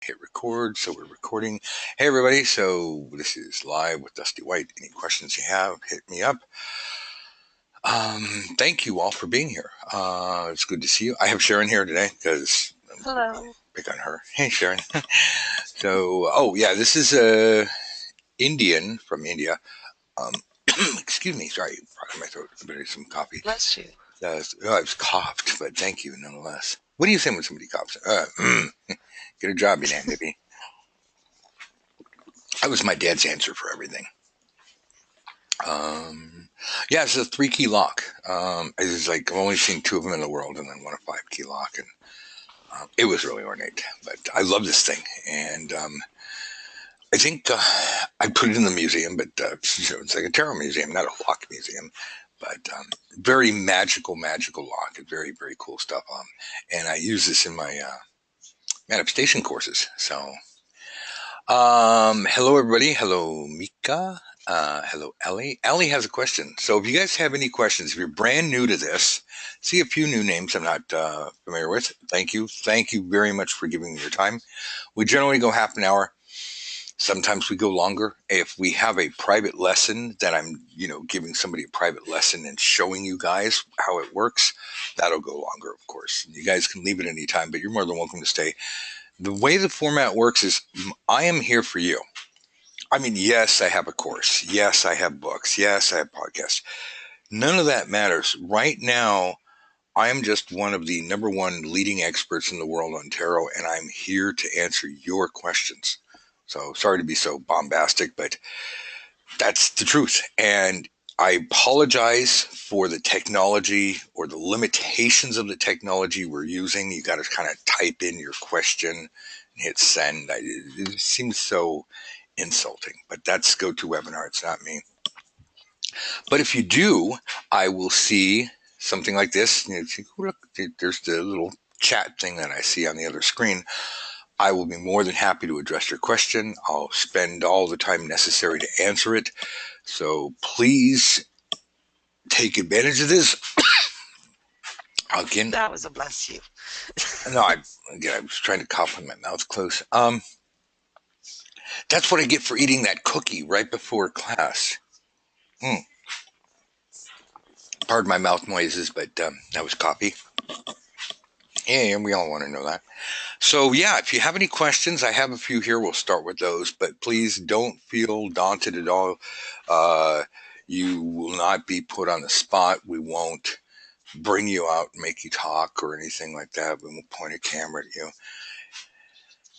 hit record. So we're recording. Hey, everybody. So this is Live with Dusty White. Any questions you have, hit me up. Thank you all for being here. It's good to see you. I have Sharon here today because I'm Hello. pick on her. Hey, Sharon. So, yeah, this is Indian from India. Um, excuse me. Sorry, part of my throat. I better get some coffee. Bless you. I was coughed, but thank you nonetheless. What do you say when somebody coughs? Get a job, you nanny. That was my dad's answer for everything. Um, yeah, it's a 3 key lock. It's like I've only seen two of them in the world, and then one a 5 key lock, and it was really ornate. But I love this thing, and I think I put it in the museum, but it's like a tarot museum, not a lock museum. But very magical lock, and very very cool stuff. And I use this in my manifestation courses. So hello everybody. Hello Mika. Hello Ellie. Ellie has a question. So if you guys have any questions, if you're brand new to this, see a few new names I'm not familiar with. Thank you. Thank you very much for giving me your time. We generally go half an hour. Sometimes we go longer. If we have a private lesson that I'm, giving somebody a private lesson and showing you guys how it works, that'll go longer, of course. You guys can leave at any time, but you're more than welcome to stay. The way the format works is I am here for you. I mean, yes, I have a course. Yes, I have books. Yes, I have podcasts. None of that matters. Right now, I am just one of the number one leading experts in the world on tarot, and I'm here to answer your questions. So sorry to be so bombastic, but that's the truth. And I apologize for the technology or the limitations of the technology we're using. You got to kind of type in your question and hit send. It seems so insulting, but that's GoToWebinar. It's not me. But if you do, I will see something like this. Look, there's the little chat thing that I see on the other screen. I will be more than happy to address your question. I'll spend all the time necessary to answer it. So please take advantage of this. Again, That was a bless you. no, I was trying to cough with my mouth closed. That's what I get for eating that cookie right before class. Mm. Pardon my mouth noises, but that was coffee. Yeah, and we all want to know that. So, yeah, if you have any questions, I have a few here. We'll start with those, but please don't feel daunted at all. Uh, you will not be put on the spot. We won't bring you out and make you talk or anything like that. We won't point a camera at you.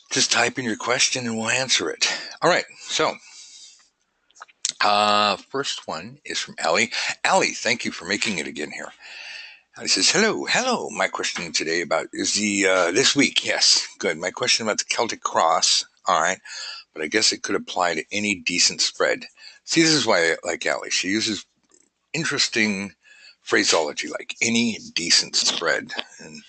Just type in your question and we'll answer it. All right, so first one is from Allie. Allie, thank you for making it again here. He says, hello. My question today is this week. Yes, good. My question about the Celtic Cross. All right. But I guess it could apply to any decent spread. See, this is why I like Allie. She uses interesting phraseology like any decent spread. And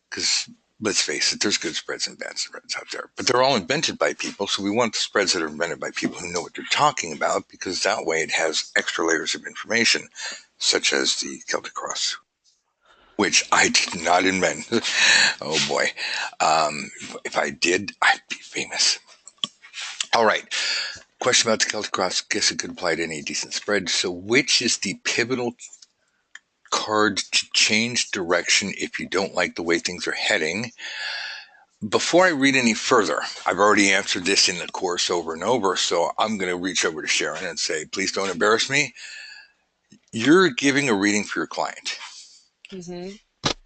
because let's face it, there's good spreads and bad spreads out there. But they're all invented by people. So we want the spreads that are invented by people who know what they're talking about, because that way it has extra layers of information, such as the Celtic Cross, which I did not invent. Oh boy. If I did, I'd be famous. All right. Question about the Celtic Cross. Guess it could apply to any decent spread. So, which is the pivotal card to change direction if you don't like the way things are heading? Before I read any further, I've already answered this in the course over and over, so I'm going to reach over to Sharon and say, please don't embarrass me. You're giving a reading for your client. Mm-hmm.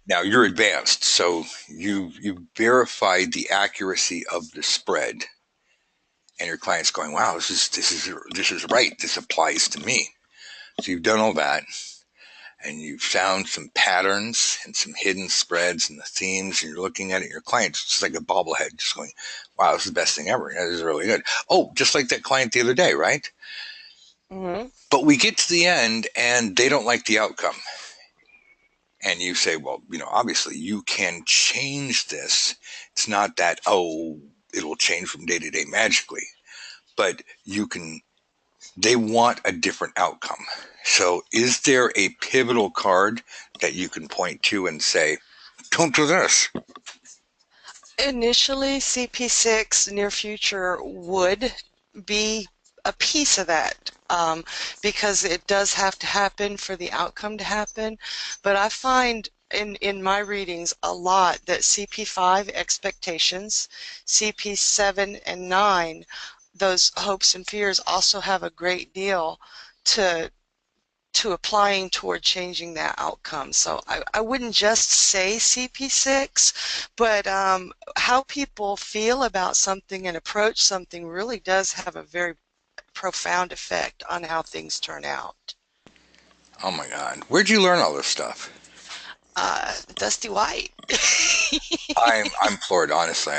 Now you're advanced, so you verified the accuracy of the spread, and your client's going, "Wow, this is right. This applies to me." So you've done all that, and you've found some patterns and some hidden spreads and the themes, and you're looking at it. Your client's just like a bobblehead, just going, "Wow, this is the best thing ever. This is really good." Oh, just like that client the other day, right? Mm-hmm. But we get to the end, and they don't like the outcome. And you say, well, obviously you can change this. It's not that, it'll change from day to day magically, but they want a different outcome. So is there a pivotal card that you can point to and say, don't do this? Initially, CP6 near future would be a piece of that, because it does have to happen for the outcome to happen. But I find in my readings a lot that CP5 expectations, CP7 and 9, those hopes and fears also have a great deal to applying toward changing that outcome. So I wouldn't just say CP6, but how people feel about something and approach something really does have a very profound effect on how things turn out. Oh my God, where'd you learn all this stuff? Dusty White. I'm floored, honestly.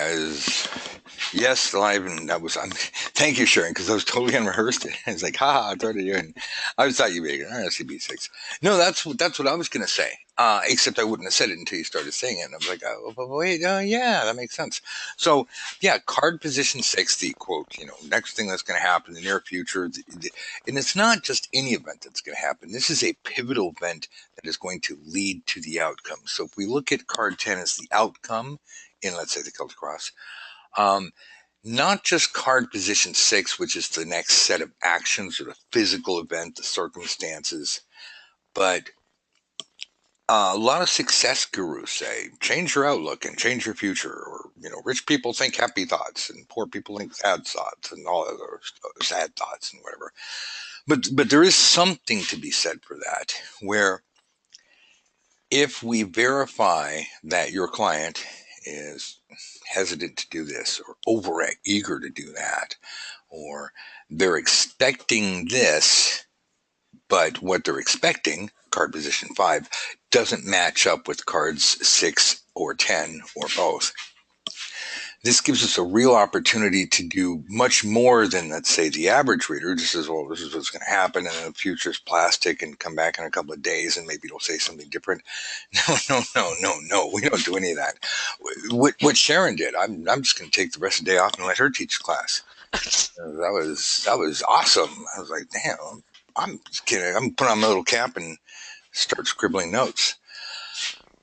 Yes, live, and that was. Thank you, Sharon, because I was totally unrehearsed. It's like, haha, I thought of you, and I just thought you'd be like, CB6. No, that's what I was gonna say. Except I wouldn't have said it until you started saying it, and I was like, oh, but wait, yeah, that makes sense. So, yeah, card position 6, the quote, next thing that's gonna happen in the near future, and it's not just any event that's gonna happen. This is a pivotal event that is going to lead to the outcome. So, if we look at card 10 as the outcome in, let's say, the Celtic Cross. Um, Not just card position 6, which is the next set of actions or the physical event, the circumstances, but a lot of success gurus say change your outlook and change your future. Or, rich people think happy thoughts and poor people think sad thoughts and all other sad thoughts and whatever. But there is something to be said for that, where if we verify that your client is hesitant to do this or over eager to do that, or they're expecting this, but what they're expecting, card position 5, doesn't match up with cards 6 or 10 or both. This gives us a real opportunity to do much more than, let's say, the average reader just says, well, this is what's going to happen, and the future's plastic, and come back in a couple of days, and maybe it'll say something different. No, no, no, no, no. We don't do any of that. What Sharon did, I'm just going to take the rest of the day off and let her teach class. That was awesome. I was like, damn, I'm just kidding. I'm putting on my little cap and start scribbling notes.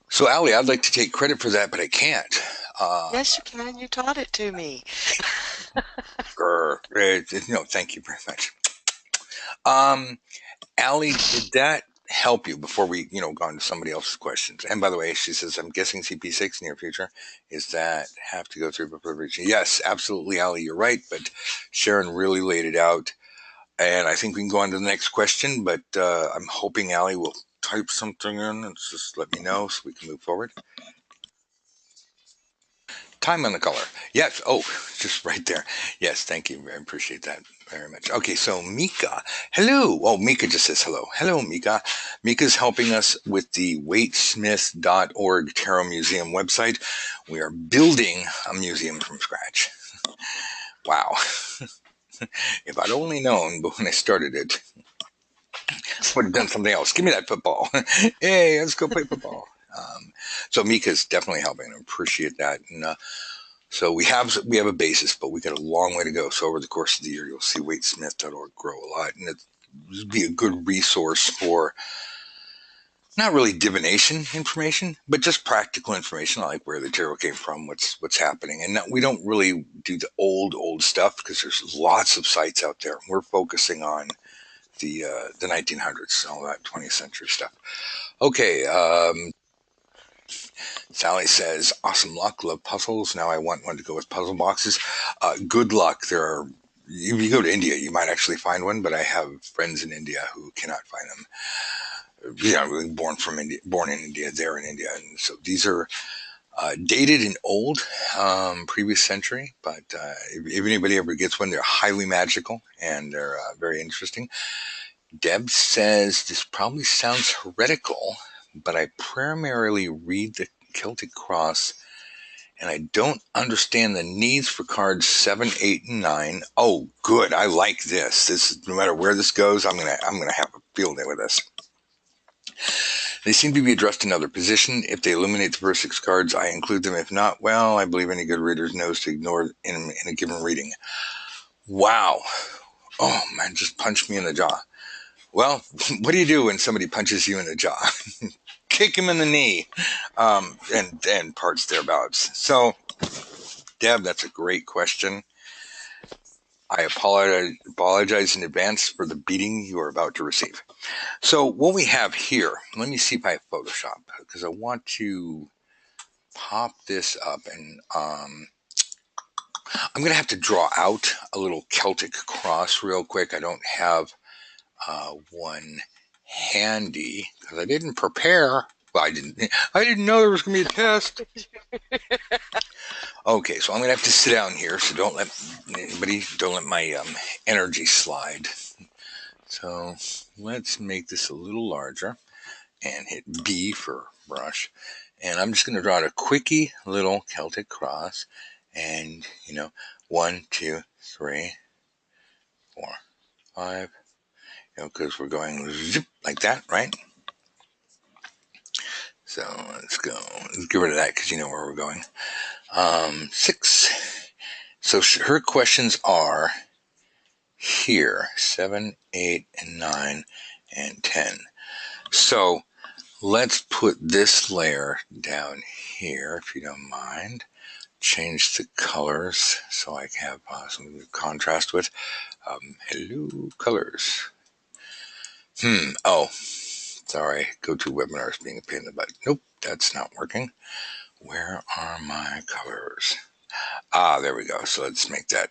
So, Allie, I'd like to take credit for that, but I can't. Uh, Yes, you can. You taught it to me. no, thank you very much. Um, Allie, did that help you before we, go on to somebody else's questions? And by the way, she says, I'm guessing CP6 near future. Is that have to go through before reaching? Yes, absolutely, Allie, you're right. But Sharon really laid it out. And I think we can go on to the next question, but I'm hoping Allie will type something in and just let me know so we can move forward. Time on the color. Yes. Oh, just right there. Yes. Thank you. I appreciate that very much. Okay. So Mika. Hello. Oh, Mika just says hello. Hello, Mika. Mika's helping us with the waitesmith.org Tarot Museum website. We are building a museum from scratch. Wow. If I'd only known when I started it, would have done something else. Give me that football. Hey, let's go play football. So Mika's definitely helping. I appreciate that. And so we have a basis, but we got a long way to go. So over the course of the year, you'll see waitesmith.org grow a lot, and it'd be a good resource for not really divination information, but just practical information, like where the tarot came from, what's happening. And we don't really do the old stuff because there's lots of sites out there. We're focusing on the 1900s, all that 20th century stuff. Okay, Sally says, awesome luck, love puzzles. Now I want one to go with puzzle boxes. Good luck. If you go to India, you might actually find one, but I have friends in India who cannot find them. Born in India, they're in India. And so these are dated and old, previous century, but if anybody ever gets one, they're highly magical and they're very interesting. Deb says, this probably sounds heretical, but I primarily read the Celtic Cross and I don't understand the needs for cards 7, 8, and 9. Oh, good. I like this. No matter where this goes, I'm gonna have a field day with this. They seem to be addressed in other position. If they eliminate the first 6 cards, I include them. If not, well, I believe any good reader knows to ignore in a given reading. Wow. Oh man, just punched me in the jaw. Well, what do you do when somebody punches you in the jaw? Kick him in the knee, and parts thereabouts. So Deb, that's a great question. I apologize in advance for the beating you are about to receive. So, what we have here, let me see if I have Photoshop because I want to pop this up and I'm going to have to draw out a little Celtic cross real quick. I don't have one handy because I didn't prepare. Well, I didn't know there was going to be a test. Okay, so I'm going to have to sit down here. So don't let my energy slide. So let's make this a little larger and hit B for brush. And I'm just going to draw a quickie little Celtic cross. And, 1, 2, 3, 4, 5, because we're going zip like that, right? So let's go. Let's get rid of that because you know where we're going. 6. So her questions are here 7, 8, and 9, and 10. So let's put this layer down here, if you don't mind. Change the colors so I can have something to contrast with. Hello, colors. Oh, sorry. GoToWebinar is being a pain in the butt. Nope, that's not working. Where are my colors? There we go. So let's make that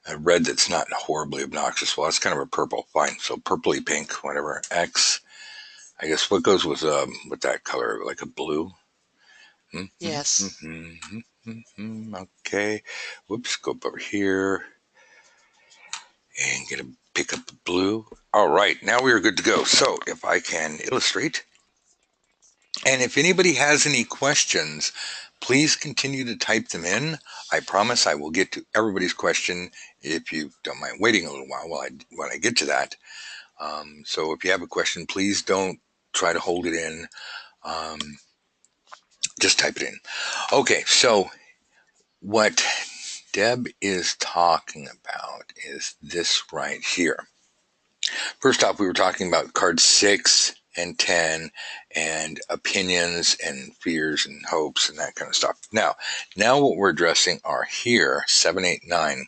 a red that's not horribly obnoxious. Well, that's kind of a purple. Fine. So purpley pink, whatever. X. I guess what goes with that color? Like a blue? Yes. Okay. Whoops. Go up over here and pick up the blue. All right. Now we are good to go. So if I can illustrate, and if anybody has any questions, please continue to type them in. I promise I will get to everybody's question if you don't mind waiting a little while when I get to that. So if you have a question, please don't try to hold it in. Just type it in. Okay, so what Deb is talking about is this right here. First off, we were talking about cards 6 and 10 and opinions and fears and hopes and that kind of stuff. Now what we're addressing are here 7, 8, 9.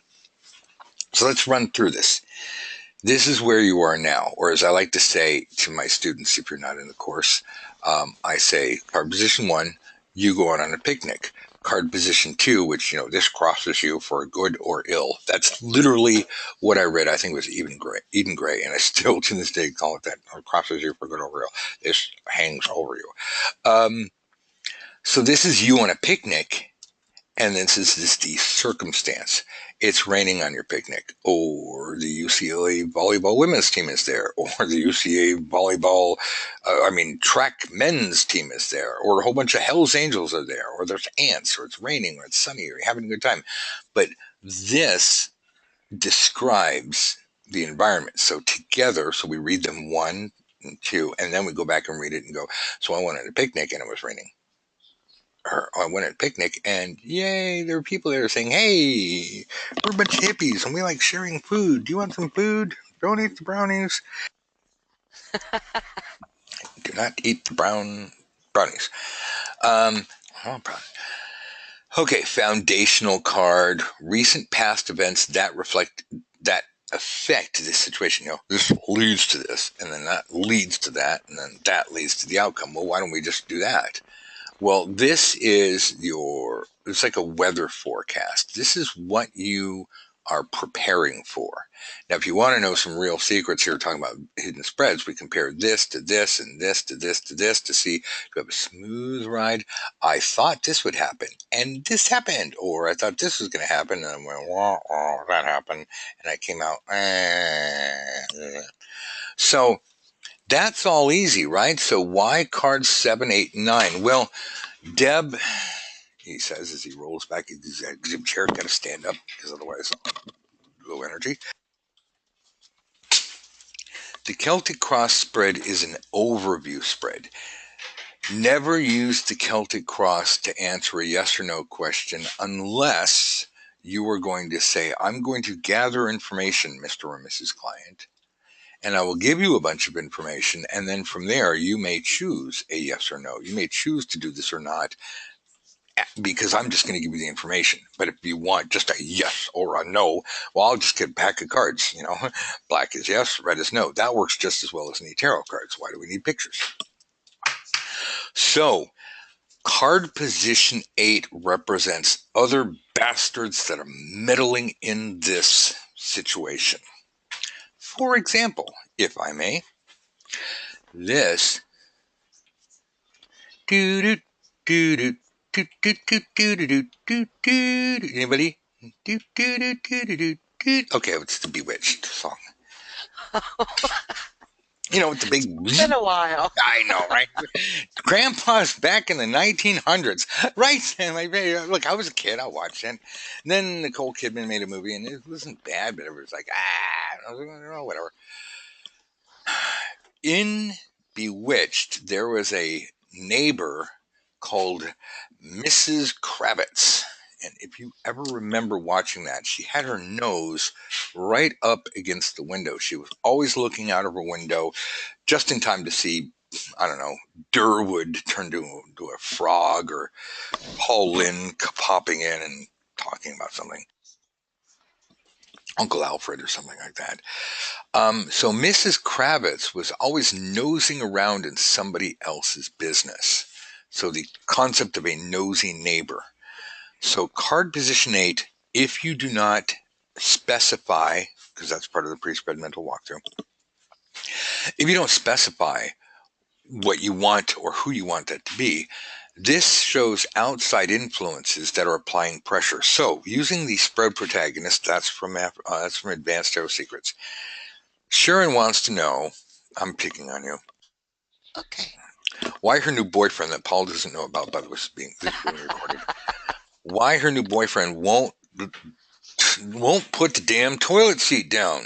So let's run through this. This is where you are now, or as I like to say to my students, if you're not in the course, I say card position 1, you go on a picnic. Card position 2, which, this crosses you for good or ill. That's literally what I read. I think it was Eden Gray, and I still to this day call it that. Or crosses you for good or ill. This hangs over you. So this is you on a picnic, and this is the circumstance. It's raining on your picnic, or the UCLA volleyball women's team is there, or the UCA track men's team is there, or a whole bunch of Hell's Angels are there, or there's ants, or it's raining, or it's sunny, or you're having a good time. But this describes the environment. So together, so we read them 1 and 2, and then we go back and read it and go, so I went on a picnic and it was raining. Or I went at a picnic and yay, there were people there saying, hey, we're a bunch of hippies and we like sharing food. Do you want some food? Don't eat the brownies. Do not eat the brownies. Okay, foundational card, recent past events that affect this situation. This leads to this, and then that leads to that, and then that leads to the outcome. Well, why don't we just do that? Well, it's like a weather forecast. This is what you are preparing for. Now, if you want to know some real secrets here, talking about hidden spreads, we compare this to this and this to this to this to see if you have a smooth ride. I thought this would happen and this happened, or I thought this was going to happen and I went, wah, wah, that happened. And I came out, So that's all easy, right? So why cards 7, 8, 9? Well, Deb, he says as he rolls back his exhibit chair, got to stand up because otherwise low energy. The Celtic Cross spread is an overview spread. Never use the Celtic Cross to answer a yes or no question unless you are going to say, I'm going to gather information, Mr. or Mrs. Client, and I will give you a bunch of information, and then from there you may choose a yes or no. You may choose to do this or not. because I'm just going to give you the information. But if you want just a yes or a no, well, I'll just get a pack of cards. Black is yes, red is no. That works just as well as any tarot cards. Why do we need pictures? So, card position 8 represents other bastards that are meddling in this situation. For example, if I may, this doo doo doo doo doo doo doo doo doo doo. Anybody? Do do do do do do do. Okay, it's the Bewitched song. With the big. It's been a while. I know, right? Grandpa's back in the 1900s, right? And look, I was a kid. I watched it. And then Nicole Kidman made a movie, and it wasn't bad, but it was like, whatever. In Bewitched, there was a neighbor called Mrs. Kravitz. And if you ever remember watching that, she had her nose right up against the window. She was always looking out of her window just in time to see, I don't know, Durwood turn to a frog, or Paul Lynn popping in and talking about something. Uncle Alfred or something like that. So Mrs. Kravitz was always nosing around in somebody else's business. So the concept of a nosy neighbor. So card position 8, if you do not specify, because that's part of the pre-spread mental walkthrough, if you don't specify what you want or who you want that to be, this shows outside influences that are applying pressure. So using the spread protagonist, that's from Advanced Tarot Secrets. Sharon wants to know, I'm picking on you, Okay. why her new boyfriend that Paul doesn't know about, but this being recorded, why her new boyfriend won't put the damn toilet seat down.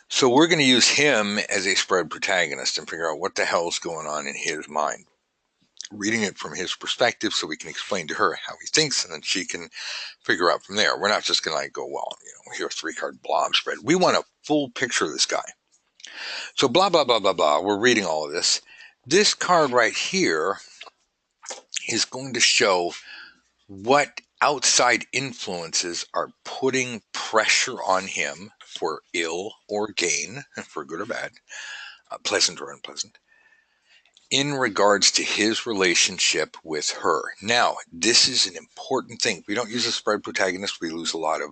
So we're going to use him as a spread protagonist and figure out what the hell's going on in his mind. Reading it from his perspective so we can explain to her how he thinks, and then she can figure out from there. We're not just going to go, well, here's a 3-card blob spread. We want a full picture of this guy. So blah, blah, blah, blah, blah. We're reading all of this. This card right here is going to show what outside influences are putting pressure on him for ill or gain, for good or bad, pleasant or unpleasant, in regards to his relationship with her. Now, this is an important thing. If we don't use a spread protagonist, we lose a lot of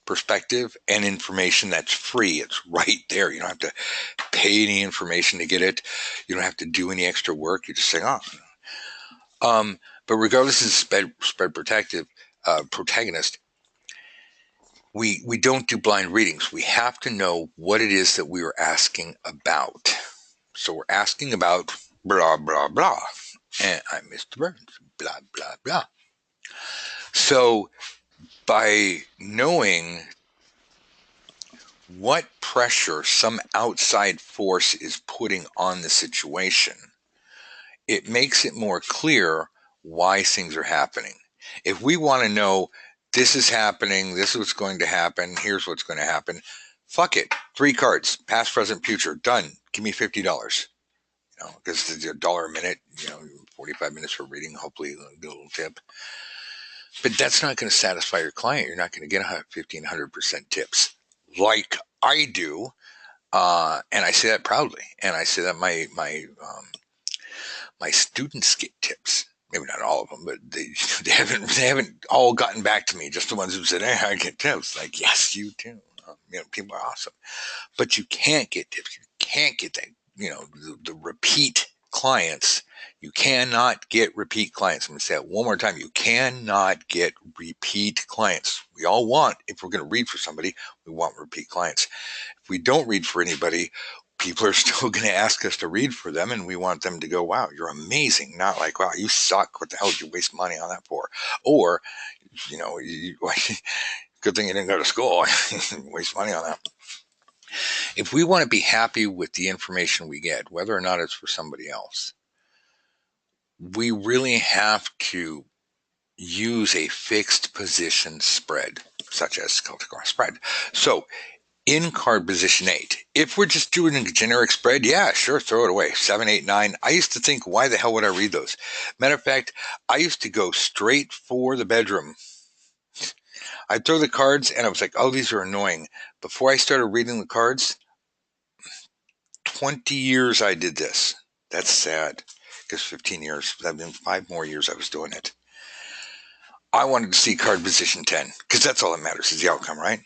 perspective and information that's free. It's right there. You don't have to pay any information to get it. You don't have to do any extra work. You just say, but regardless of the spread protagonist, we don't do blind readings. We have to know what it is that we are asking about. So we're asking about blah, blah, blah. And I'm Mr. Burns, blah, blah, blah. So by knowing what pressure some outside force is putting on the situation, it makes it more clear why things are happening. If we want to know this is happening, this is what's going to happen, here's what's going to happen, fuck it. 3 cards, past, present, future, done. Give me $50. Because it's $1 a minute, 45 minutes for reading, hopefully a little tip. But that's not going to satisfy your client. You're not going to get 1,500% tips like I do. And I say that proudly. And I say that my students get tips. Maybe not all of them, but they haven't all gotten back to me. Just the ones who said, "Hey, I get tips." Like, yes, you too. People are awesome, but you can't get tips. You can't get that. The repeat clients. You cannot get repeat clients. I'm going to say it one more time. You cannot get repeat clients. We all want, if we're going to read for somebody, we want repeat clients. If we don't read for anybody, people are still going to ask us to read for them, and we want them to go, wow, you're amazing. Not like, wow, you suck. What the hell did you waste money on that for? Or, good thing you didn't go to school. Waste money on that. If we want to be happy with the information we get, whether or not it's for somebody else, we really have to use a fixed position spread, such as Celtic Cross spread. So in card position 8. If we're just doing a generic spread, yeah, sure, throw it away. 7, 8, 9. I used to think, why the hell would I read those? Matter of fact, I used to go straight for the bedroom. I'd throw the cards and I was like, oh, these are annoying. Before I started reading the cards, 20 years I did this. That's sad because 15 years, that been 5 more years I was doing it. I wanted to see card position 10 because that's all that matters is the outcome, right?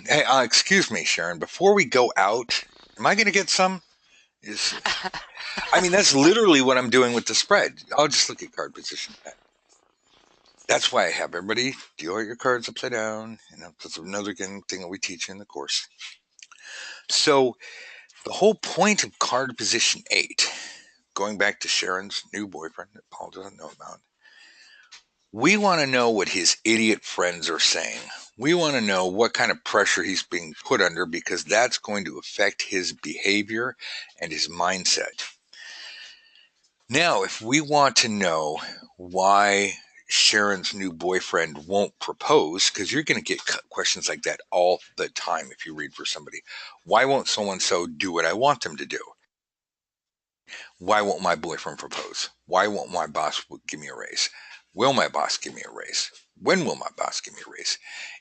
Hey, excuse me, Sharon, before we go out, am I going to get some? Is I mean, that's literally what I'm doing with the spread. I'll just look at card position 10. That's why I have everybody deal your cards upside down. That's another thing that we teach in the course. So the whole point of card position 8, going back to Sharon's new boyfriend that Paul doesn't know about, we want to know what his idiot friends are saying. We want to know what kind of pressure he's being put under because that's going to affect his behavior and his mindset. Now, if we want to know why Sharon's new boyfriend won't propose, because you're going to get questions like that all the time if you read for somebody. Why won't so-and-so do what I want them to do? Why won't my boyfriend propose? Why won't my boss give me a raise? Will my boss give me a raise? When will my boss give me a raise?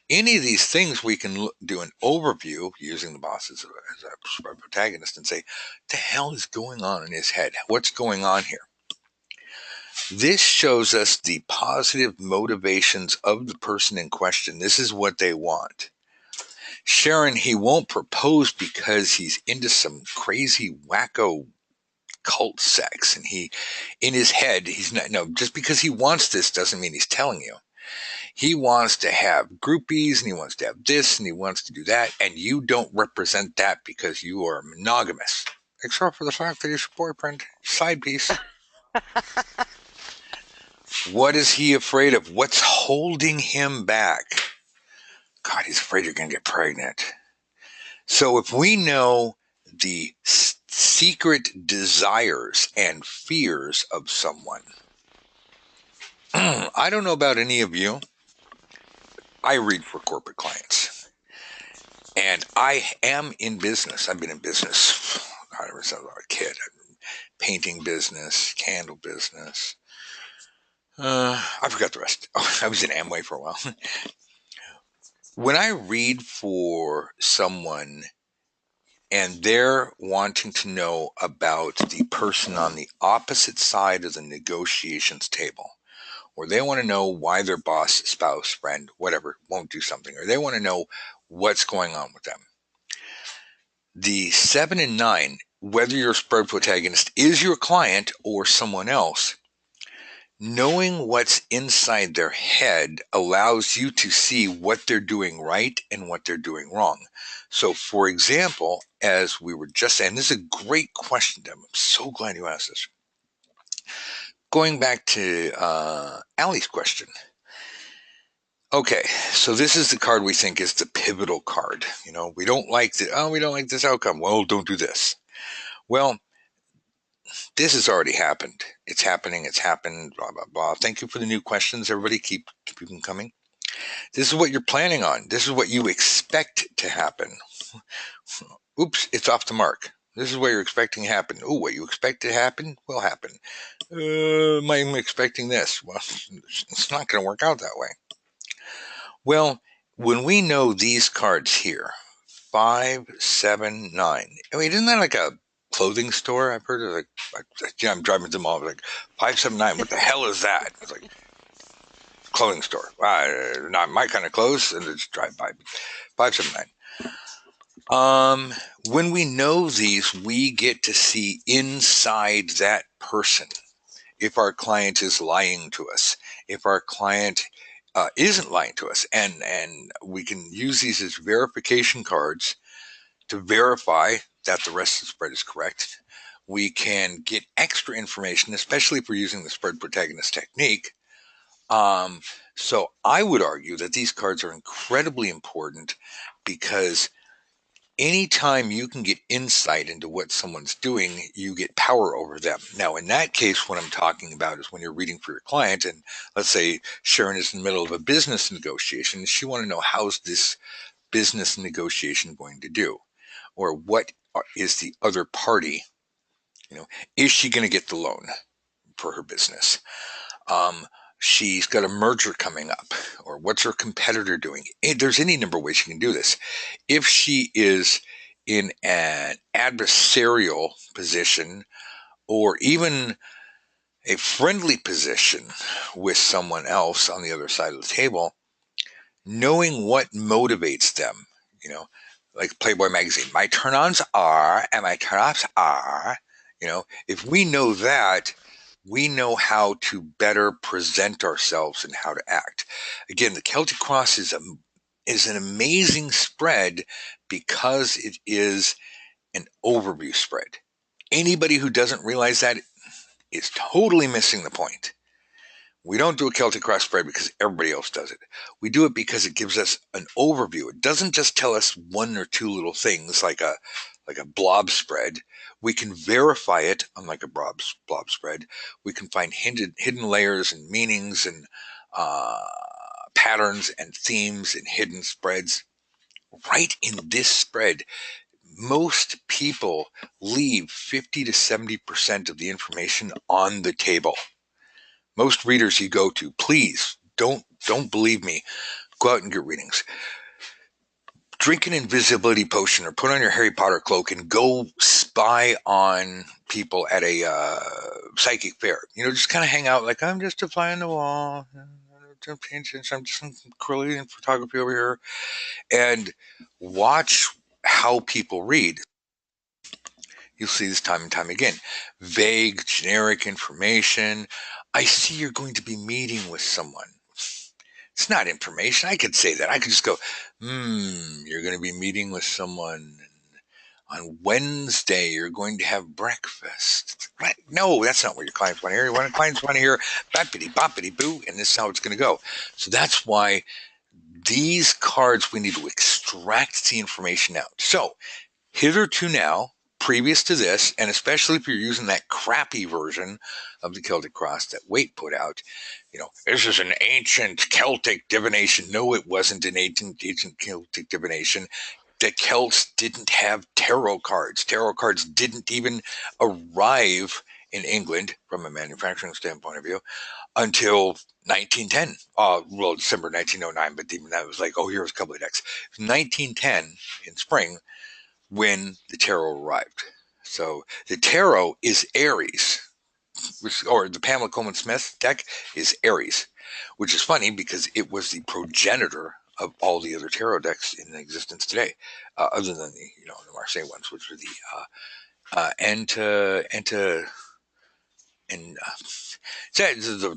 Any of these things we can do an overview using the boss as a protagonist and say, what the hell is going on in his head? What's going on here? This shows us the positive motivations of the person in question. This is what they want. Sharon, he won't propose because he's into some crazy wacko cult sex, and he in his head he's not, no, just because he wants this doesn't mean he's telling you. He wants to have groupies and he wants to have this and he wants to do that, and you don't represent that because you are monogamous, except for the fact that he's your boyfriend, side piece. What is he afraid of? What's holding him back? God, he's afraid you're going to get pregnant. So if we know the secret desires and fears of someone, I don't know about any of you. I read for corporate clients. And I am in business. I've been in business ever since I was a kid. Painting business, candle business. I forgot the rest. Oh, I was in Amway for a while. When I read for someone and they're wanting to know about the person on the opposite side of the negotiations table, or they want to know why their boss, spouse, friend, whatever, won't do something, or they want to know what's going on with them. The 7 and 9, whether your spread protagonist is your client or someone else, knowing what's inside their head allows you to see what they're doing right and what they're doing wrong. So, for example, as we were just saying, this is a great question, Deb. I'm so glad you asked this. Going back to Allie's question. Okay, so this is the card we think is the pivotal card. We don't like we don't like this outcome. Well, don't do this. Well, this has already happened. It's happening. It's happened. Blah blah blah. Thank you for the new questions, everybody. Keep them coming. This is what you're planning on. This is what you expect to happen. Oops, it's off the mark. This is what you're expecting to happen. Oh, what you expect to happen will happen. I'm expecting this. Well, it's not going to work out that way. Well, when we know these cards here, 5, 7, 9. I mean, isn't that like a clothing store? I've heard of I'm driving to the mall, like 5, 7, 9. What the hell is that? It's like clothing store. Not my kind of clothes, and just drive by. 5, 7, 9. When we know these, we get to see inside that person. If our client is lying to us, if our client isn't lying to us, and we can use these as verification cards to verify that the rest of the spread is correct. We can get extra information, especially if we're using the spread protagonist technique. So I would argue that these cards are incredibly important because anytime you can get insight into what someone's doing, you get power over them. Now, in that case, what I'm talking about is when you're reading for your client, and let's say Sharon is in the middle of a business negotiation, and she wants to know how's this business negotiation going to do? Or what is the other party, you know, is she going to get the loan for her business? Um, she's got a merger coming up, or what's her competitor doing? There's any number of ways you can do this. If she is in an adversarial position, or even a friendly position with someone else on the other side of the table, knowing what motivates them, you know, like Playboy magazine, my turn ons are and my turn offs are, if we know that, we know how to better present ourselves and how to act. Again, the Celtic Cross is an amazing spread because it is an overview spread. Anybody who doesn't realize that is totally missing the point. We don't do a Celtic Cross spread because everybody else does it. We do it because it gives us an overview. It doesn't just tell us one or two little things like a blob spread. We can verify it, unlike a blob spread. We can find hidden layers and meanings and uh, patterns and themes and hidden spreads right in this spread. Most people leave 50 to 70% of the information on the table. Most readers you go to, please don't believe me. Go out and get readings. Drink an invisibility potion or put on your Harry Potter cloak and go spy on people at a psychic fair. Just kind of hang out like, I'm just a fly on the wall. I'm just some curly and photography over here, and watch how people read. You'll see this time and time again. Vague, generic information. I see you're going to be meeting with someone. It's not information. I could say that. I could just go, you're going to be meeting with someone. On Wednesday, you're going to have breakfast. Right? No, that's not what your clients want to hear. Your clients want to hear bappity boppity boo, and this is how it's going to go. So that's why these cards, we need to extract the information out. So hitherto now, previous to this, and especially if you're using that crappy version of the Celtic Cross that Waite put out, this is an ancient Celtic divination. No, it wasn't an ancient Celtic divination. The Celts didn't have tarot cards. Tarot cards didn't even arrive in England from a manufacturing standpoint of view until 1910. Well, December 1909, but even that was like, oh, here's a couple of decks. 1910 in spring when the tarot arrived. So the tarot is Aries, or the Pamela Coleman Smith deck is Aries, which is funny because it was the progenitor of all the other tarot decks in existence today, other than the Marseille ones, which were the Enta and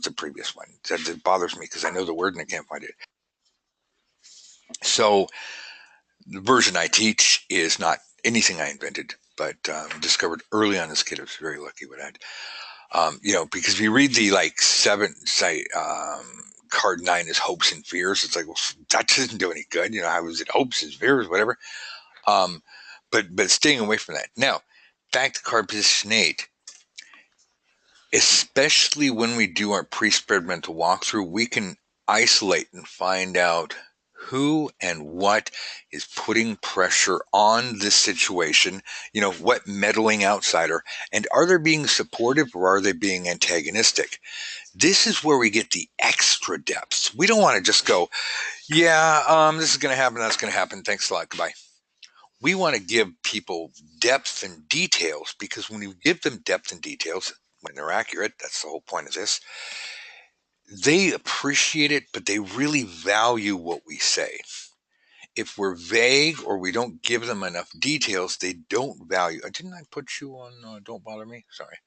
the previous one. That bothers me because I know the word and I can't find it. So the version I teach is not anything I invented, but discovered early on as a kid. I was very lucky with that. Because if you read the card 9 is hopes and fears, it's like, well, that doesn't do any good. How was it hopes and fears, whatever. But staying away from that. Now, back to card position 8. Especially when we do our pre-spread mental walkthrough, we can isolate and find out who and what is putting pressure on this situation, what meddling outsider, and are they being supportive or are they being antagonistic? This is where we get the extra depth. We don't want to just go, this is going to happen, that's going to happen, thanks a lot, goodbye. We want to give people depth and details, because when you give them depth and details, when they're accurate, that's the whole point of this, they appreciate it, but they really value what we say. If we're vague or we don't give them enough details, they don't value. Didn't I put you on Don't Bother Me? Sorry.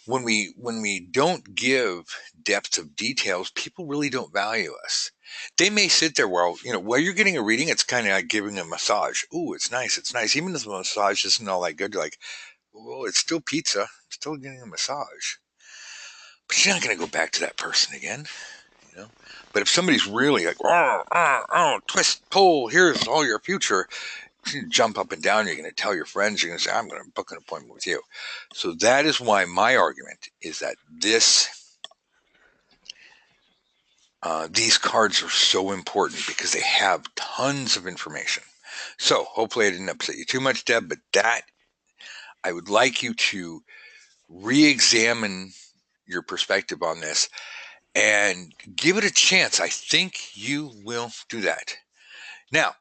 When we don't give depth of details, people really don't value us. They may sit there while you're getting a reading. It's kind of like giving a massage. Ooh, it's nice. It's nice. Even if the massage isn't all that good, you're like, well, it's still pizza. I'm still getting a massage. But you're not going to go back to that person again. But if somebody's really like, twist, pull, here's all your future, you jump up and down, you're going to tell your friends, you're going to say, I'm going to book an appointment with you. So that is why my argument is that this These cards are so important because they have tons of information. So hopefully I didn't upset you too much, Deb, but that I would like you to re-examine your perspective on this and give it a chance. I think you will do that. Now,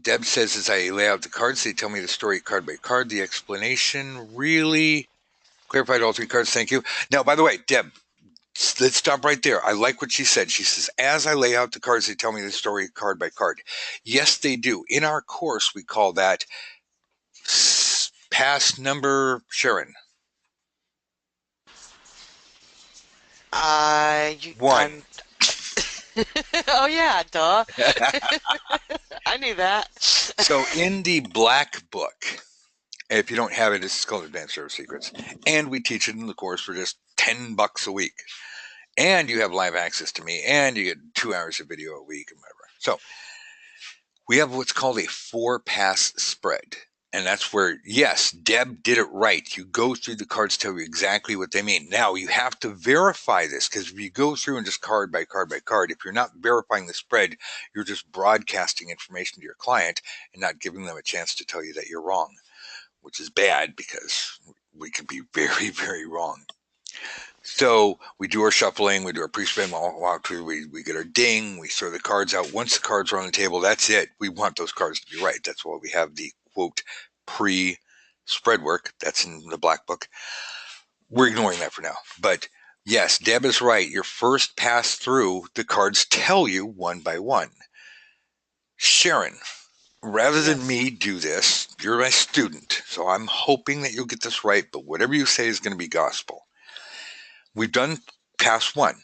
Deb says as I lay out the cards, they tell me the story card by card. The explanation really clarified all three cards. Thank you. Now, by the way, Deb, let's stop right there. I like what she said. She says, as I lay out the cards, they tell me the story card by card. Yes, they do. In our course, we call that pass number, Sharon. I'm. One. Oh yeah, duh. I knew that. So in the black book, if you don't have it, it's called Advanced Service Secrets. And we teach it in the course for just $10 a week. And you have live access to me, and you get 2 hours of video a week and whatever. So we have what's called a 4-pass spread. And that's where, yes, Deb did it right. You go through the cards, tell you exactly what they mean. Now, you have to verify this, because if you go through and just card by card by card, if you're not verifying the spread, you're just broadcasting information to your client and not giving them a chance to tell you that you're wrong, which is bad because we can be very, very wrong. So we do our shuffling, we do our pre-spin walkthrough, we get our ding, we throw the cards out. Once the cards are on the table, that's it. We want those cards to be right. That's why we have the, quote, pre-spread work. That's in the black book. We're ignoring that for now. But yes, Deb is right. Your first pass through, the cards tell you one by one. Sharon, rather than Yes. me do this, you're my student, so I'm hoping that you'll get this right, but whatever you say is going to be gospel. We've done pass one,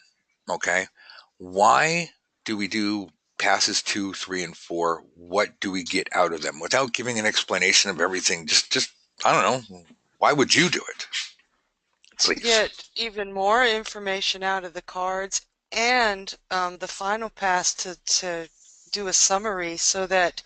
okay? Why do we do passes 2, 3, and 4? What do we get out of them? Without giving an explanation of everything, just I don't know. Why would you do it? To Please. get even more information out of the cards, and the final pass to do a summary so that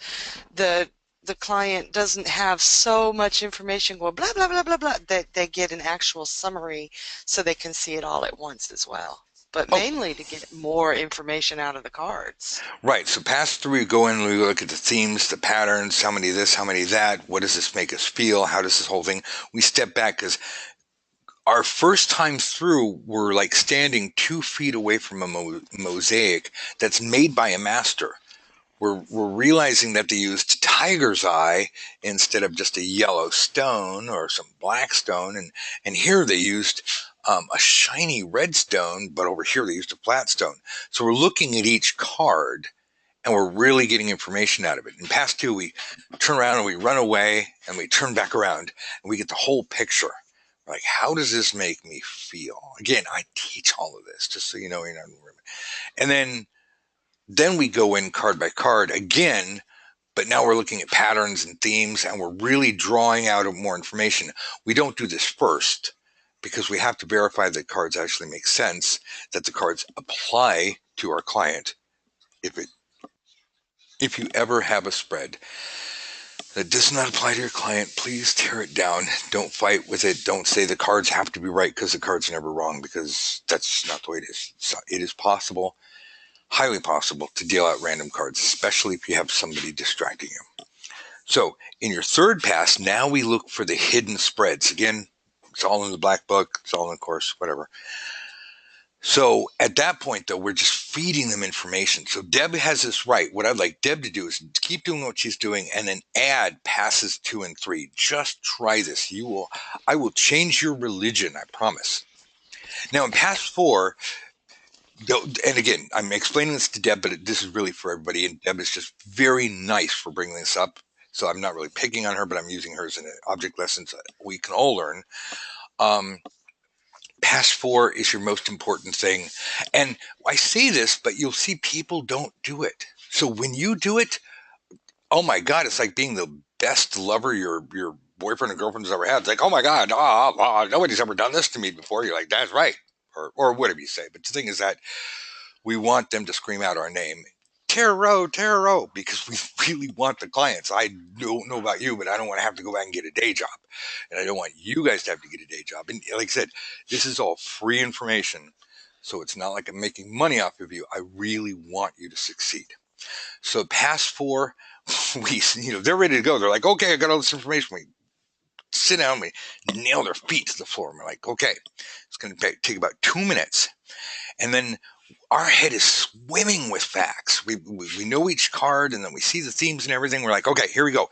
the the client doesn't have so much information going blah blah blah blah blah, that they get an actual summary so they can see it all at once as well, but Oh, mainly to get more information out of the cards. right. So pass 3, we go in, we look at the themes, the patterns, how many this, how many that, what does this make us feel, how does this whole thing, we step back because our first time through, we're like standing 2 feet away from a mosaic that's made by a master. We're realizing that they used tiger's eye instead of just a yellow stone or some black stone, and here they used a shiny red stone, but over here they used a flat stone. So we're looking at each card and we're really getting information out of it. In past 2, we turn around and we run away and we turn back around and we get the whole picture. Like, how does this make me feel? Again, I teach all of this just so you know you're not in the room. And then we go in card by card again, but now we're looking at patterns and themes and we're really drawing out more information. We don't do this first because we have to verify that cards actually make sense, that the cards apply to our client. If you ever have a spread that does not apply to your client, please tear it down. Don't fight with it. Don't say the cards have to be right because the cards are never wrong, because that's not the way it is. So it is possible, highly possible, to deal out random cards, especially if you have somebody distracting you. So in your third pass, now we look for the hidden spreads. Again, it's all in the black book. It's all in the course, whatever. So at that point, though, we're just feeding them information. So Deb has this right. What I'd like Deb to do is keep doing what she's doing and then add passes 2 and 3. Just try this. I will change your religion, I promise. Now in pass 4, and again, I'm explaining this to Deb, but this is really for everybody. And Deb is just very nice for bringing this up. So I'm not really picking on her, but I'm using her as an object lesson so we can all learn. Um, Pass 4 is your most important thing. And I say this, but you'll see people don't do it. So when you do it, oh my God, it's like being the best lover your boyfriend or girlfriend's ever had. It's like, oh my God, nobody's ever done this to me before. You're like, that's right. Or whatever you say. But the thing is that we want them to scream out our name. Tarot, tarot, because we really want the clients. I don't know about you, but I don't want to have to go back and get a day job. And I don't want you guys to have to get a day job. And like I said, this is all free information. So it's not like I'm making money off of you. I really want you to succeed. So past 4 weeks, they're ready to go. They're like, okay, I got all this information. We sit down, we nail their feet to the floor. And we're like, okay, it's going to take about 2 minutes. And then our head is swimming with facts. We know each card, and then we see the themes and everything. We're like, okay, here we go.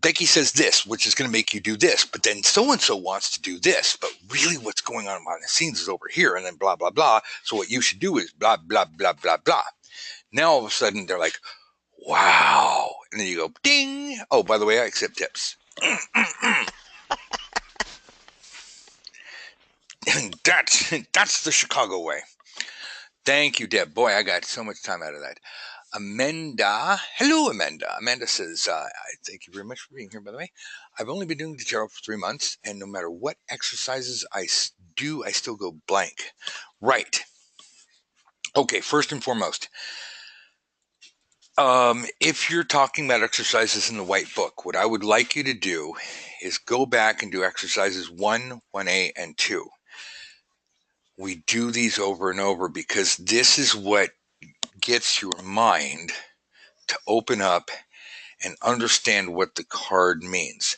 Becky says this, which is going to make you do this, but then so-and-so wants to do this, but really what's going on behind the scenes is over here, and then blah, blah, blah. So what you should do is blah, blah, blah, blah, blah. Now all of a sudden they're like, wow. And then you go, ding. Oh, by the way, I accept tips. And that's the Chicago way. Thank you, Deb. Boy, I got so much time out of that. Amanda. Hello, Amanda. Amanda says, thank you very much for being here, by the way. I've only been doing the tarot for 3 months, and no matter what exercises I do, I still go blank. Right. Okay, first and foremost, if you're talking about exercises in the white book, what I would like you to do is go back and do exercises 1, 1A, and 2. We do these over and over because this is what gets your mind to open up and understand what the card means.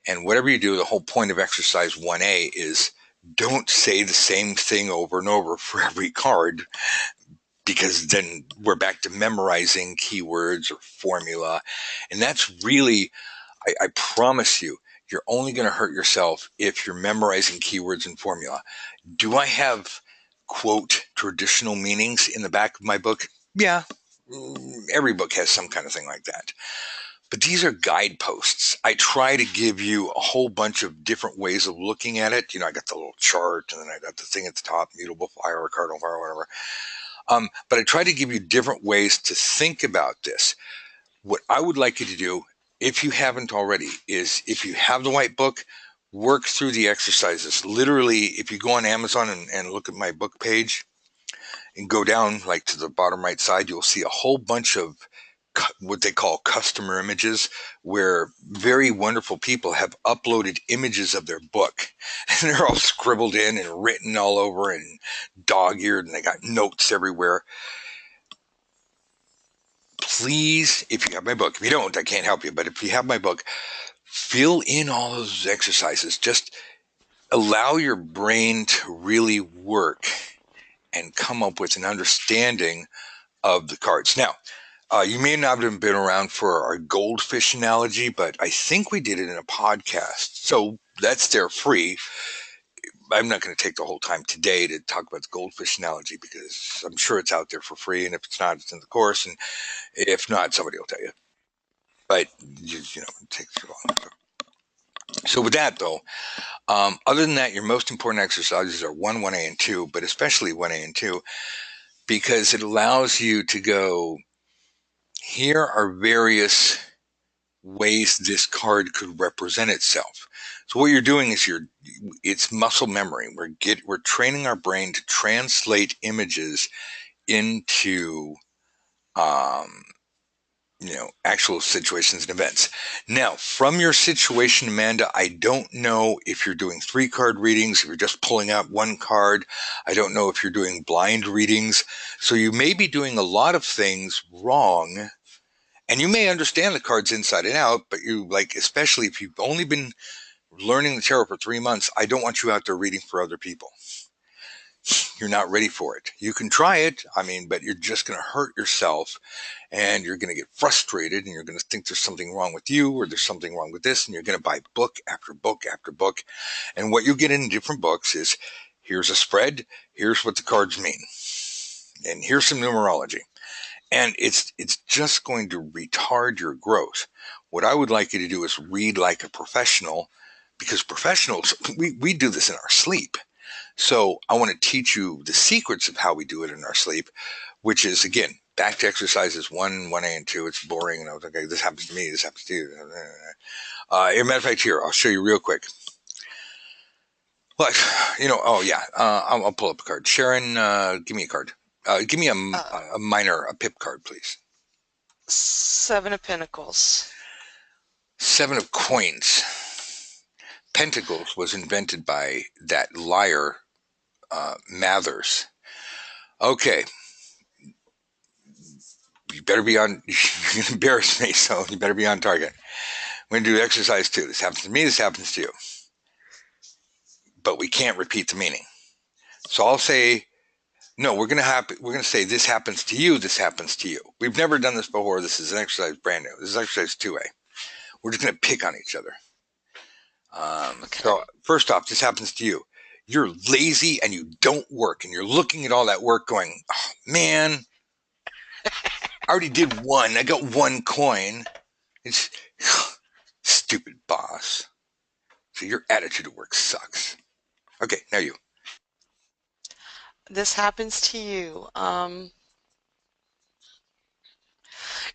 And whatever you do, the whole point of exercise 1A is don't say the same thing over and over for every card, because then we're back to memorizing keywords or formula. And that's really, I promise you, you're only going to hurt yourself if you're memorizing keywords and formula. Do I have, quote, traditional meanings in the back of my book? Yeah. Every book has some kind of thing like that. But these are guideposts. I try to give you a whole bunch of different ways of looking at it. I got the little chart, and then I got the thing at the top, mutable fire, or cardinal fire, whatever. But I try to give you different ways to think about this. What I would like you to do, if you haven't already, is if you have the white book, work through the exercises. Literally, if you go on Amazon and look at my book page and go down like to the bottom right side, you'll see a whole bunch of what they call customer images, where very wonderful people have uploaded images of their book, and they're all scribbled in and written all over and dog-eared, and they got notes everywhere. Please, if you have my book, if you don't, I can't help you, but if you have my book, fill in all those exercises. Just allow your brain to really work and come up with an understanding of the cards. Now, you may not have been around for our goldfish analogy, but I think we did it in a podcast. So that's there free. I'm not going to take the whole time today to talk about the goldfish analogy because I'm sure it's out there for free. And if it's not, it's in the course. And if not, somebody will tell you. But, it takes too long. So with that, though, other than that, your most important exercises are 1, 1A, and 2, but especially 1A and 2, because it allows you to go, here are various ways this card could represent itself. So what you're doing is it's muscle memory. We're training our brain to translate images into actual situations and events. Now, from your situation, Amanda, I don't know if you're doing 3-card readings, if you're just pulling out 1 card. I don't know if you're doing blind readings. So you may be doing a lot of things wrong. And you may understand the cards inside and out, but especially if you've only been learning the tarot for 3 months, I don't want you out there reading for other people. You're not ready for it. You can try it, but you're just going to hurt yourself, and you're going to get frustrated, and you're going to think there's something wrong with you, or there's something wrong with this, and you're going to buy book after book after book. And what you get in different books is, here's a spread, here's what the cards mean, and here's some numerology. And it's just going to retard your growth. What I would like you to do is read like a professional, because professionals, we do this in our sleep. So I want to teach you the secrets of how we do it in our sleep, which is, again, back to exercises 1, 1A, and 2. It's boring. And I was like, okay, this happens to me. This happens to you. As a matter of fact, here, I'll show you real quick. But, oh yeah, I'll pull up a card. Sharon, give me a card. Give me a pip card, please. 7 of Pentacles. 7 of Coins. Pentacles was invented by that liar Mathers. Okay, you better be on. You're gonna embarrass me, so you better be on target. We're gonna do exercise 2. This happens to me. This happens to you, but we can't repeat the meaning. So I'll say no. We're gonna say this happens to you. This happens to you. We've never done this before. This is an exercise brand new. This is exercise 2A. We're just gonna pick on each other. So Okay. first off, this happens to you. You're lazy and you don't work, and you're looking at all that work, going, oh, "Man, I already did one. I got one coin. It's stupid boss." So your attitude at work sucks. Okay, now you. This happens to you.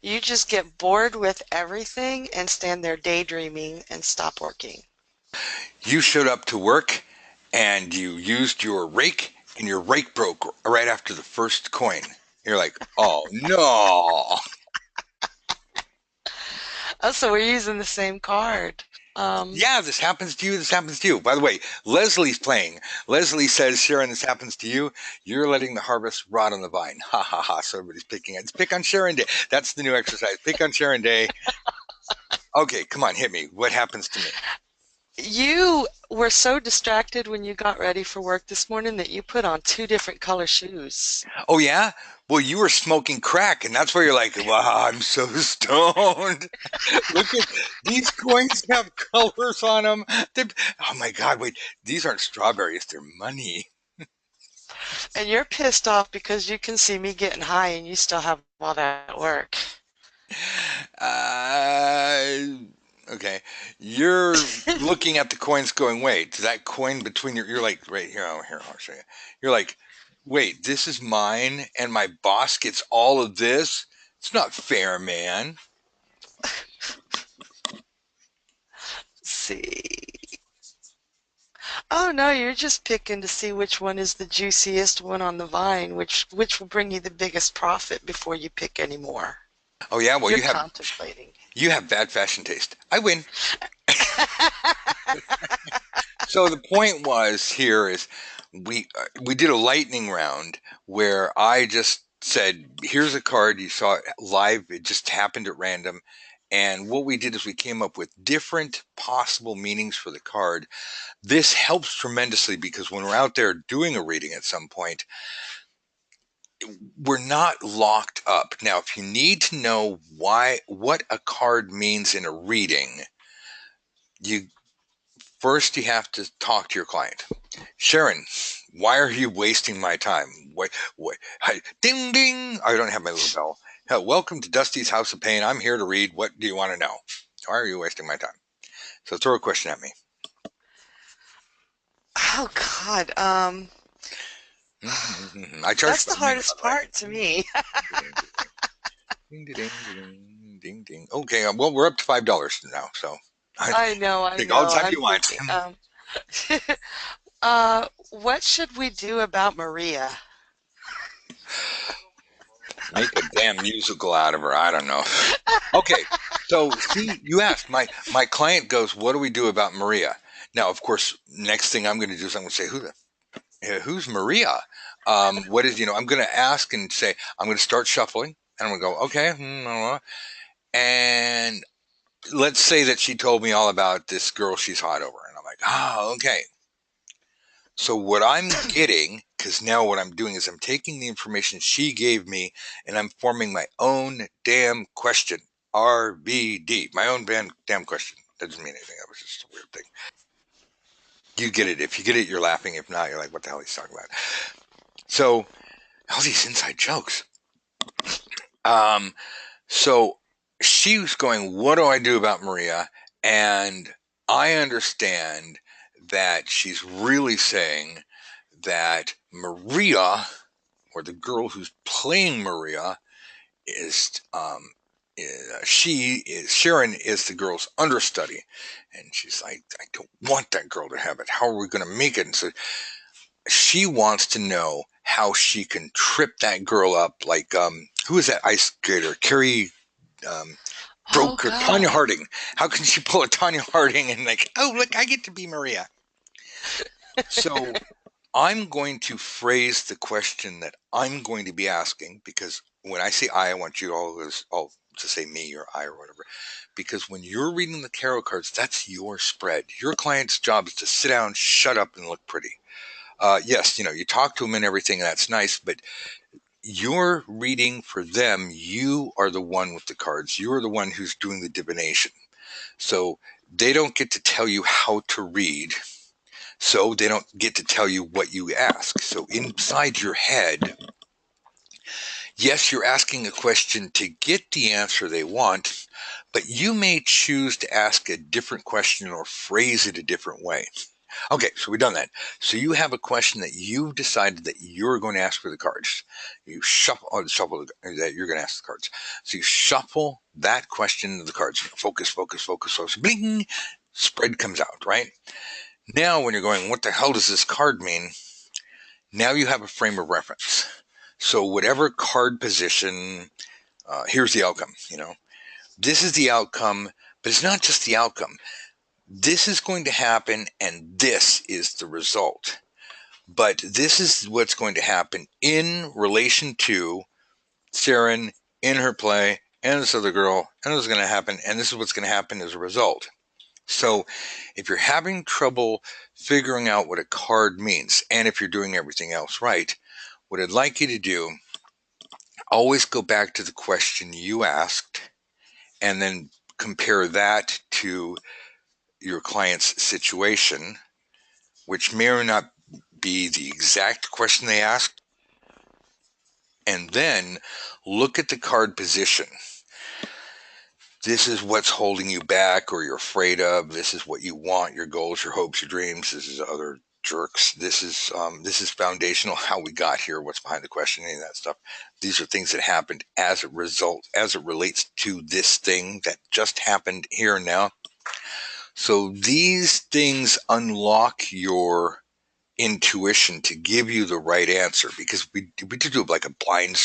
You just get bored with everything and stand there daydreaming and stop working. You showed up to work and you used your rake, and your rake broke right after the first coin. You're like, "Oh no." Oh, so we're using the same card. Um, Yeah, this happens to you. This happens to you. By the way, Leslie's playing. Leslie says, "Sharon, this happens to you. You're letting the harvest rot on the vine." Ha ha ha. So everybody's picking. It's pick on Sharon Day. That's the new exercise. Pick on Sharon Day. Okay, come on, hit me. What happens to me? you were so distracted when you got ready for work this morning that you put on two different color shoes. Oh yeah. Well, you were smoking crack, and that's where you're like, "Wow, I'm so stoned." Look at these coins have colors on them. They, oh my God! Wait, these aren't strawberries. They're money. And you're pissed off because you can see me getting high and you still have all that work. Uh, okay. You're looking at the coins going, "Wait, that coin between you're like, right here, here, I'll show you." You're like, "Wait, this is mine and my boss gets all of this? It's not fair, man." See. Oh no, you're just picking to see which one is the juiciest one on the vine, which will bring you the biggest profit before you pick any more. Oh yeah, well You're contemplating. you have bad fashion taste. I win. So the point was here is we did a lightning round where I just said, "Here's a card. You saw it live. It just happened at random." And what we did is we came up with different possible meanings for the card. This helps tremendously because when we're out there doing a reading at some point, we're not locked up. Now, if you need to know what a card means in a reading, you first you have to talk to your client. "Sharon, why are you wasting my time? What, ding, ding. I don't have my little bell. Welcome to Dusty's House of Pain. I'm here to read. What do you want to know? Why are you wasting my time?" So throw a question at me. Oh God, I charge that's the by the minute, by hardest the way. part to me. Ding, ding, ding, ding, ding. Okay, well, we're up to $5 now, so I I take all the know. time I'm you want. thinking, what should we do about Maria? Make a damn musical out of her. I don't know. Okay, so see, you asked. My client goes, "What do we do about Maria?" Now, of course, next thing I'm going to do is I'm going to say, who's Maria?" What is, I'm going to ask and say, I'm going to start shuffling, and I'm going to go, "Okay, and let's say that she told me all about this girl she's hot over," and I'm like, "Oh, okay." So what I'm getting, because now what I'm doing is I'm taking the information she gave me and I'm forming my own damn question. RBD, my own damn question. That doesn't mean anything. That was just a weird thing. You get it. If you get it, you're laughing. If not, you're like, "What the hell he's talking about?" So all these inside jokes. Um, so she was going, "What do I do about Maria?" And I understand that she's really saying that Maria, or the girl who's playing Maria, is she is Sharon is the girl's understudy, and she's like, "I don't want that girl to have it. How are we going to make it?" And so she wants to know how she can trip that girl up, like who is that ice skater? Carrie um, Oh broke her. Tanya God. Harding. How can she pull a Tanya Harding and like, "Oh look, I get to be Maria." So I'm going to phrase the question that I'm going to be asking, because when I say I want you all to say me or I or whatever. Because when you're reading the tarot cards, that's your spread. Your client's job is to sit down, shut up, and look pretty. Yes, you talk to them and everything, and that's nice, but you're reading for them. You are the one with the cards. You're the one who's doing the divination. So they don't get to tell you how to read. So they don't get to tell you what you ask. So inside your head, yes, you're asking a question to get the answer they want, but you may choose to ask a different question or phrase it a different way. Okay, so we've done that. So you have a question that you've decided that you're going to ask for the cards. You shuffle that you're going to ask the cards. So you shuffle that question into the cards. Focus, focus, focus, focus. Bling! Spread comes out, right? Now when you're going, what the hell does this card mean? Now you have a frame of reference. So whatever card position, here's the outcome, This is the outcome, but it's not just the outcome. This is going to happen, and this is the result. But this is what's going to happen in relation to Sharon in her play and this other girl, and this is going to happen, and this is what's going to happen as a result. So if you're having trouble figuring out what a card means, and if you're doing everything else right, what I'd like you to do, always go back to the question you asked, and then compare that to your client's situation, which may or not be the exact question they asked, and then look at the card position. This is what's holding you back or you're afraid of. This is what you want, your goals, your hopes, your dreams. This is other jerks. This is foundational, how we got here, what's behind the question, any of that stuff. These are things that happened as a result, as it relates to this thing that just happened here and now. So these things unlock your intuition to give you the right answer, because we do like a blind.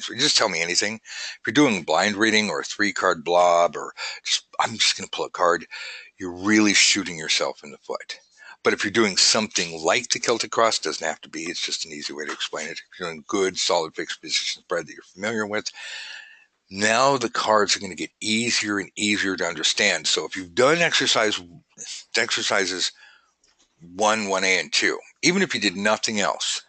You just tell me anything. If you're doing blind reading or a 3-card blob, or I'm just going to pull a card, you're really shooting yourself in the foot. But if you're doing something like the Celtic Cross, doesn't have to be, it's just an easy way to explain it. If you're doing good, solid fixed position spread that you're familiar with, now the cards are going to get easier and easier to understand. So if you've done exercises 1, 1A, and 2, even if you did nothing else,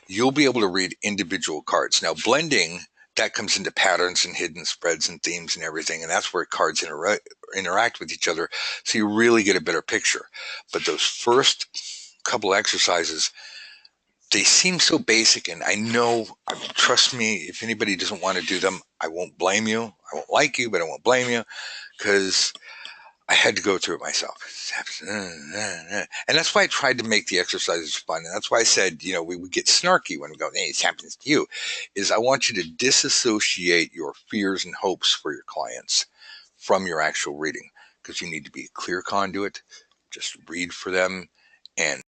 you'll be able to read individual cards. Now, blending, that comes into patterns and hidden spreads and themes and everything, and that's where cards interact with each other, so you really get a better picture. But those first couple exercises, they seem so basic, and I know, trust me, if anybody doesn't want to do them, I won't blame you. I won't like you, but I won't blame you, because I had to go through it myself. And that's why I tried to make the exercises fun. And that's why I said, we would get snarky when we go, hey, it happens to you. Is I want you to disassociate your fears and hopes for your clients from your actual reading, because you need to be a clear conduit. Just read for them. And